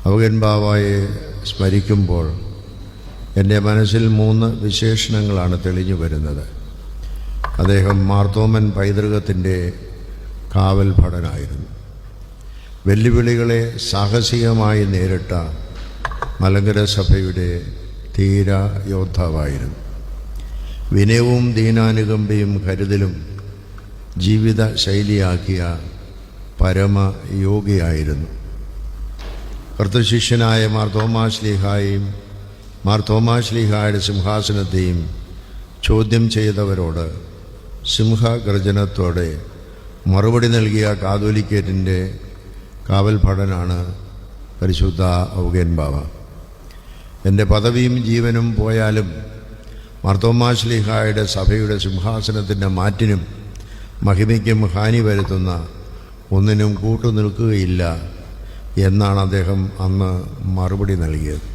ഔഗൻ ബാവായെ സ്മരിക്കുമ്പോൾ എൻ്റെ മനസ്സിൽ 3 വിശേഷണങ്ങളാണ് തെളിഞ്ഞു വരുന്നത്. അദ്ദേഹം മാർത്തോമൻ പൈതൃകത്തിൻ്റെ കാവൽ ഭടനായിരുന്നു. വെല്ലുവിളികളെ സാഹസികമായി നേരിട്ട മലങ്കര സഭയുടെ ധീര യോദ്ധാവായിരുന്നു. വിനയവും ദീനാനുകമ്പയും കരുതലും ജീവിത ശൈലിയാക്കിയ പരമയോഗിയായിരുന്നു. കർത്തൃശിഷ്യനായ മാർത്തോമാശ്ലീഹായെയും മാർത്തോമാശ്ലീഹായുടെ സിംഹാസനത്തെയും ചോദ്യം ചെയ്തവരോട് സിംഹഗർജനത്തോടെ മറുപടി നൽകിയ കാതോലിക്കേറ്റിൻ്റെ കാവൽ ഭടനാണ് പരിശുദ്ധ ഔഗൻ ബാവ. എൻ്റെ പദവിയും ജീവനും പോയാലും മാർത്തോമാശ്ലീഹായുടെ സഭയുടെ സിംഹാസനത്തിൻ്റെ മാറ്റിനും മഹിമയ്ക്കും ഹാനി വരുത്തുന്ന ഒന്നിനും കൂട്ടുനിൽക്കുകയില്ല എന്നാണ് അദ്ദേഹം അന്ന് മറുപടി നൽകിയത്.